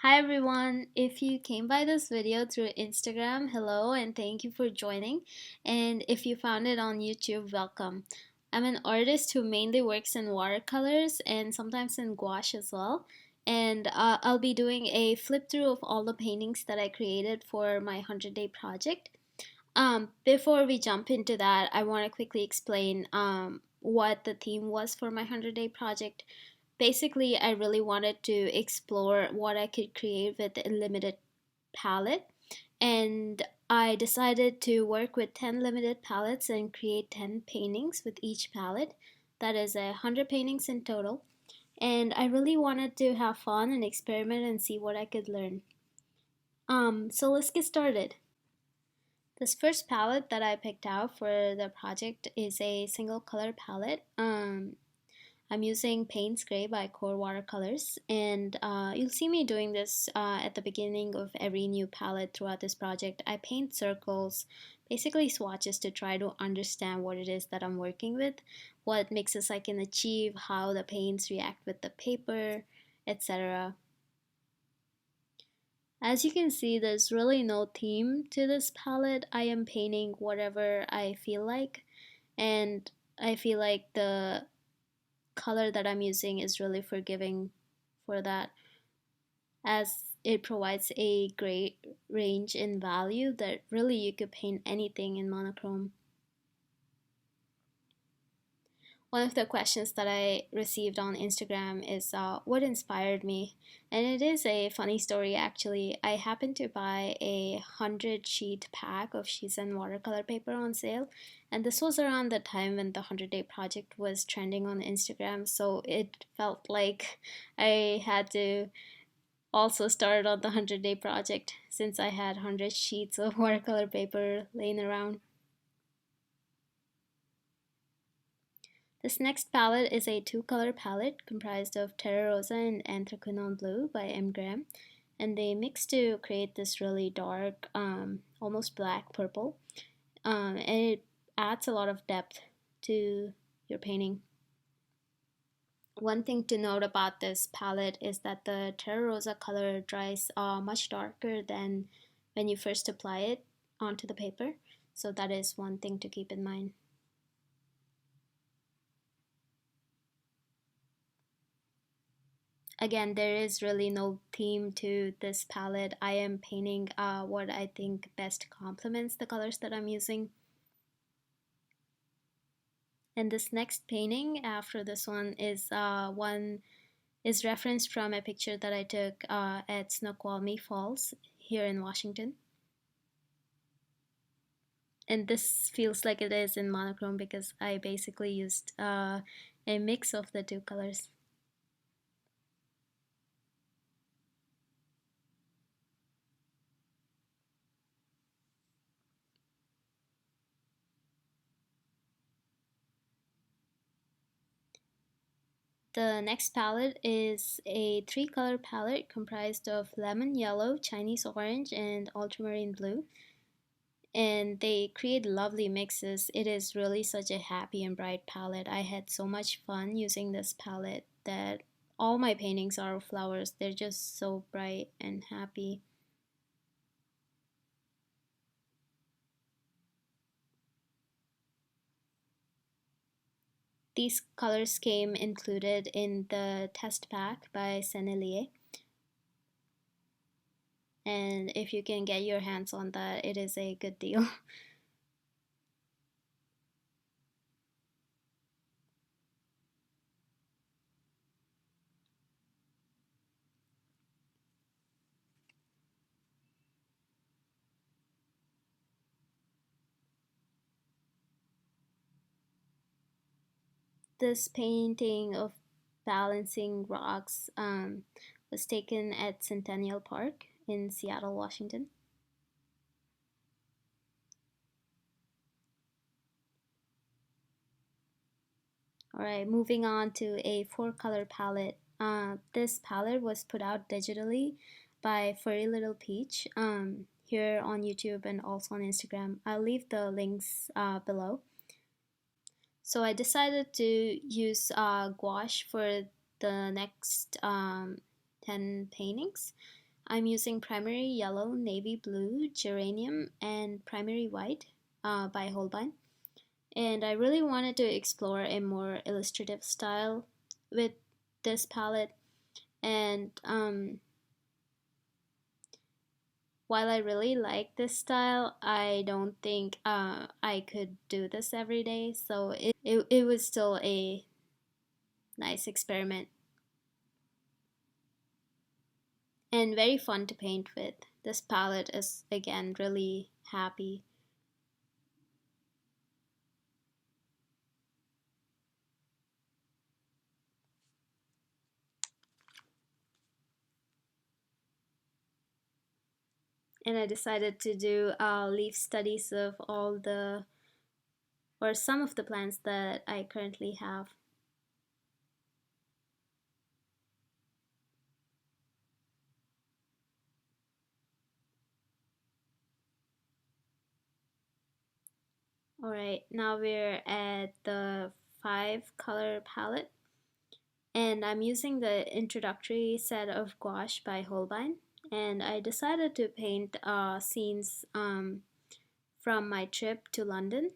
Hi everyone! If you came by this video through Instagram, hello and thank you for joining. And if you found it on YouTube, welcome. I'm an artist who mainly works in watercolors and sometimes in gouache as well. And I'll be doing a flip through of all the paintings that I created for my 100-day project. Before we jump into that, I want to quickly explain what the theme was for my 100-day project. Basically, I really wanted to explore what I could create with a limited palette, and I decided to work with 10 limited palettes and create 10 paintings with each palette. That is 100 paintings in total. And I really wanted to have fun and experiment and see what I could learn. So let's get started. This first palette that I picked out for the project is a single color palette. I'm using Payne's Gray by Core Watercolors, and you'll see me doing this at the beginning of every new palette throughout this project. I paint circles, basically swatches, to try to understand what it is that I'm working with, what mixes I can achieve, how the paints react with the paper, etc. As you can see, there's really no theme to this palette. I am painting whatever I feel like, and I feel like the color that I'm using is really forgiving for that, as it provides a great range in value that really you could paint anything in monochrome. One of the questions that I received on Instagram is what inspired me, and it is a funny story actually. I happened to buy a 100 sheet pack of sheets and watercolor paper on sale, and this was around the time when the 100-day project was trending on Instagram, so it felt like I had to also start on the 100-day project since I had 100 sheets of watercolor paper laying around. This next palette is a two-color palette comprised of Terra Rosa and Anthraquinone Blue by M. Graham, and they mix to create this really dark, almost black purple, and it adds a lot of depth to your painting. One thing to note about this palette is that the Terra Rosa color dries much darker than when you first apply it onto the paper, so that is one thing to keep in mind. Again, there is really no theme to this palette. I am painting what I think best complements the colors that I'm using. And this next painting after this one is referenced from a picture that I took at Snoqualmie Falls here in Washington. And this feels like it is in monochrome because I basically used a mix of the two colors. The next palette is a three-color palette comprised of lemon yellow, Chinese orange, and ultramarine blue. And they create lovely mixes. It is really such a happy and bright palette. I had so much fun using this palette that all my paintings are flowers. They're just so bright and happy. These colors came included in the test pack by Sennelier. And if you can get your hands on that, it is a good deal. This painting of balancing rocks was taken at Centennial Park in Seattle, Washington. Alright, moving on to a four-color palette. This palette was put out digitally by FurryLittlePeach here on YouTube and also on Instagram. I'll leave the links below. So I decided to use gouache for the next 10 paintings. I'm using primary yellow, navy blue, geranium, and primary white by Holbein. And I really wanted to explore a more illustrative style with this palette. And while I really like this style, I don't think I could do this every day. So it was still a nice experiment and very fun to paint with. This palette is again really happy. And I decided to do leaf studies of all the or some of the plants that I currently have. Alright, now we're at the 5-color palette, and I'm using the introductory set of gouache by Holbein, and I decided to paint scenes from my trip to London,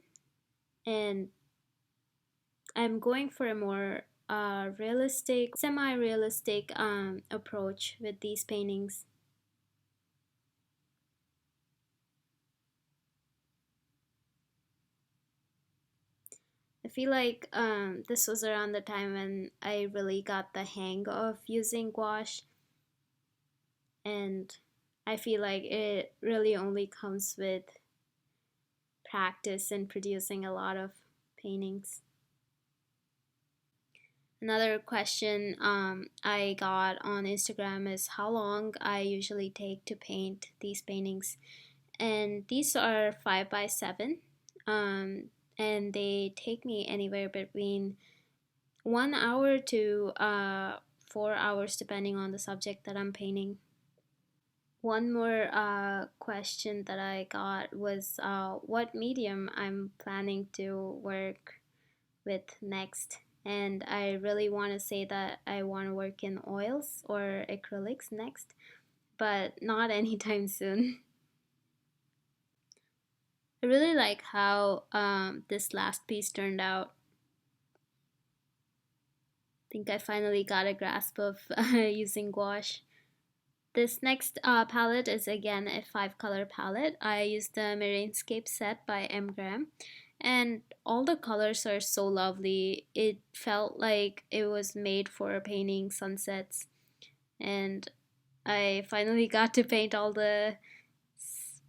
and I'm going for a more realistic, semi-realistic approach with these paintings. I feel like this was around the time when I really got the hang of using gouache, and I feel like it really only comes with practice and producing a lot of paintings. Another question I got on Instagram is how long I usually take to paint these paintings. And these are 5 by 7, and they take me anywhere between 1 hour to 4 hours depending on the subject that I'm painting. One more question that I got was what medium I'm planning to work with next. And I really want to say that I want to work in oils or acrylics next, but not anytime soon. I really like how this last piece turned out. I think I finally got a grasp of using gouache. This next palette is again a 5-color palette. I used the Marinescape set by M. Graham, and all the colors are so lovely. It felt like it was made for painting sunsets, and I finally got to paint all the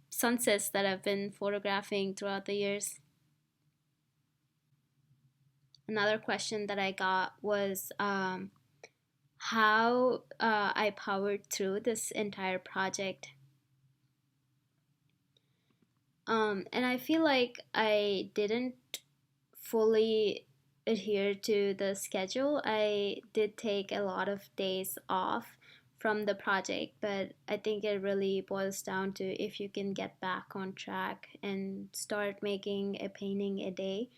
sunsets that I've been photographing throughout the years. Another question that I got was how I powered through this entire project. And I feel like I didn't fully adhere to the schedule. I did take a lot of days off from the project, but I think it really boils down to if you can get back on track and start making a painting a day,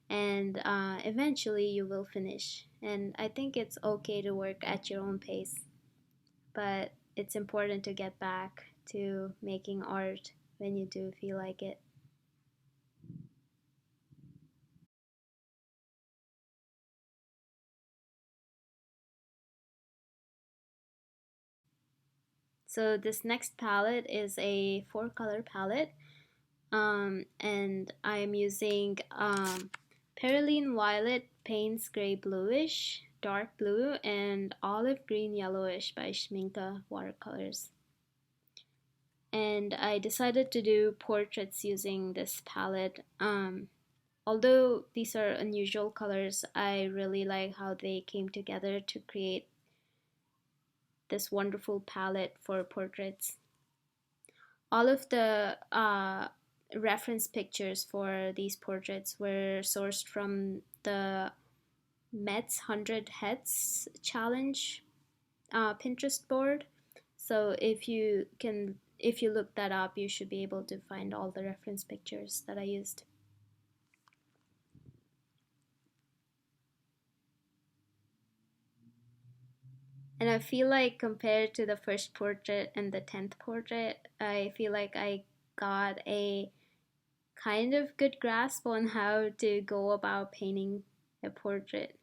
and eventually you will finish. And I think it's okay to work at your own pace, but it's important to get back to making art when you do feel like it. So this next palette is a 4-color palette, and I'm using Perylene Violet Paints Gray Bluish, Dark Blue, and Olive Green Yellowish by Schminke watercolors. And I decided to do portraits using this palette. Although these are unusual colors, I really like how they came together to create this wonderful palette for portraits. All of the reference pictures for these portraits were sourced from the Met's 100 Heads challenge Pinterest board. So if you look that up, you should be able to find all the reference pictures that I used. And I feel like compared to the first portrait and the 10th portrait, I feel like I got a kind of good grasp on how to go about painting a portrait.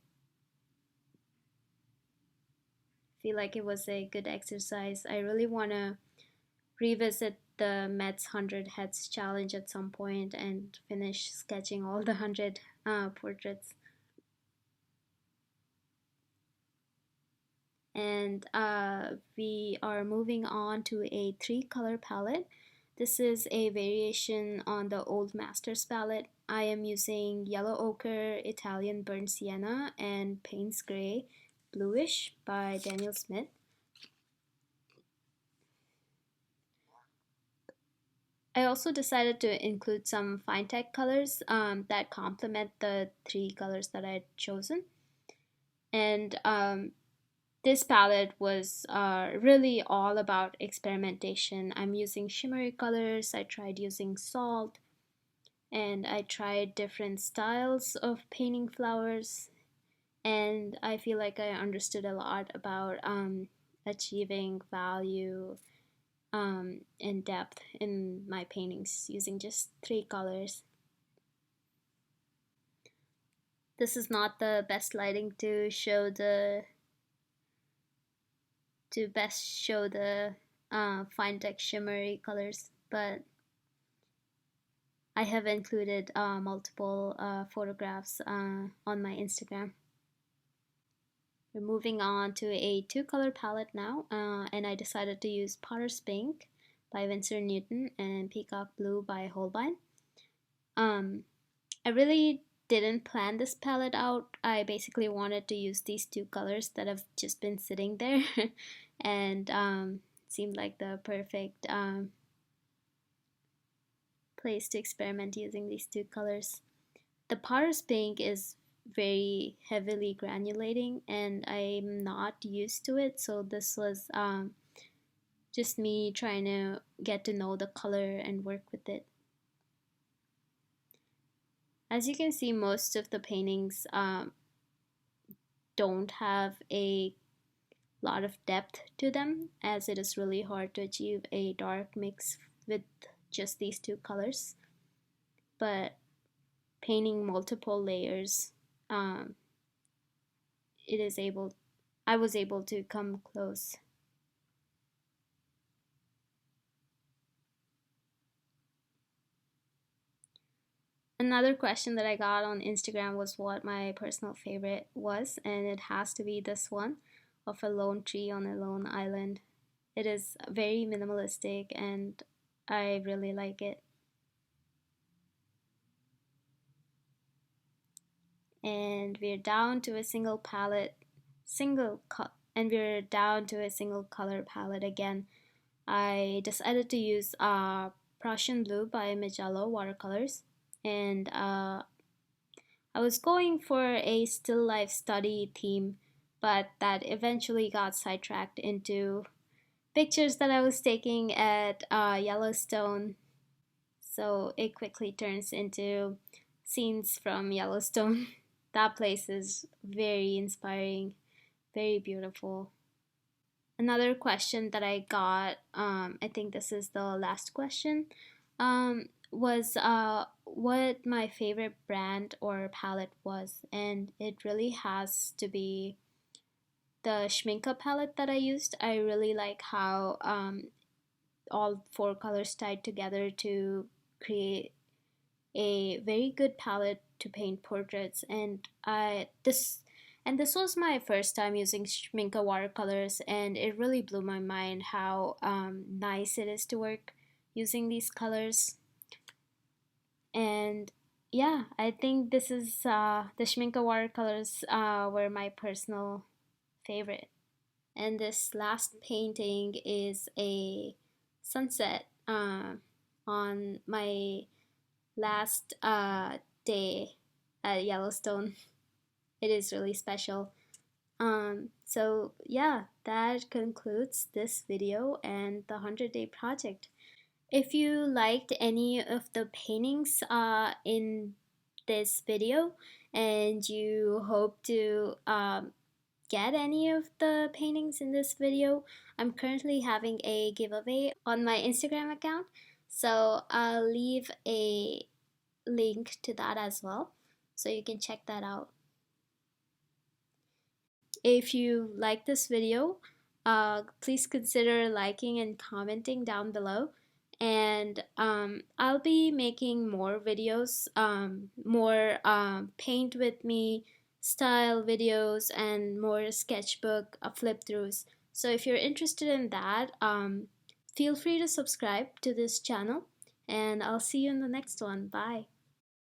I feel like it was a good exercise. I really want to revisit the Met's 100 Heads challenge at some point and finish sketching all the 100 portraits. And we are moving on to a 3-color palette. This is a variation on the Old Masters palette. I am using Yellow Ochre, Italian Burnt Sienna, and Payne's Gray Bluish by Daniel Smith. I also decided to include some fine-tech colors that complement the 3 colors that I had chosen. And this palette was really all about experimentation. I'm using shimmery colors, I tried using salt, and I tried different styles of painting flowers. And I feel like I understood a lot about achieving value and depth in my paintings using just 3 colors. This is not the best lighting to best show the fine tech shimmery colors, but I have included multiple photographs on my Instagram. We're moving on to a 2-color palette now, and I decided to use Potter's Pink by Winsor Newton and Peacock Blue by Holbein. I really didn't plan this palette out. I basically wanted to use these 2 colors that have just been sitting there and seemed like the perfect place to experiment using these 2 colors. The Potter's Pink is very heavily granulating and I'm not used to it, so this was just me trying to get to know the color and work with it. As you can see, most of the paintings don't have a lot of depth to them, as it is really hard to achieve a dark mix with just these 2 colors. But painting multiple layers, I was able to come close. Another question that I got on Instagram was what my personal favorite was, and it has to be this one of a lone tree on a lone island. It is very minimalistic and I really like it. And we're down to a single palette, and we're down to a single color palette again. I decided to use Prussian Blue by Magello watercolors, and I was going for a still life study theme, but that eventually got sidetracked into pictures that I was taking at Yellowstone. So it quickly turns into scenes from Yellowstone. That place is very inspiring, very beautiful. Another question that I got, I think this is the last question, was what my favorite brand or palette was, and it really has to be the Schminke palette that I used. I really like how all 4 colors tied together to create a very good palette to paint portraits, and this was my first time using Schminke watercolors, and it really blew my mind how nice it is to work using these colors. And yeah, I think this is the Schminke watercolors were my personal favorite. And this last painting is a sunset on my last day at Yellowstone. It is really special. So yeah, that concludes this video and the 100-day project. If you liked any of the paintings in this video and you hope to get any of the paintings in this video, I'm currently having a giveaway on my Instagram account. So I'll leave a link to that as well, so you can check that out. If you like this video, please consider liking and commenting down below. And I'll be making more videos, more paint with me style videos, and more sketchbook flip throughs. So if you're interested in that, feel free to subscribe to this channel, and I'll see you in the next one. Bye.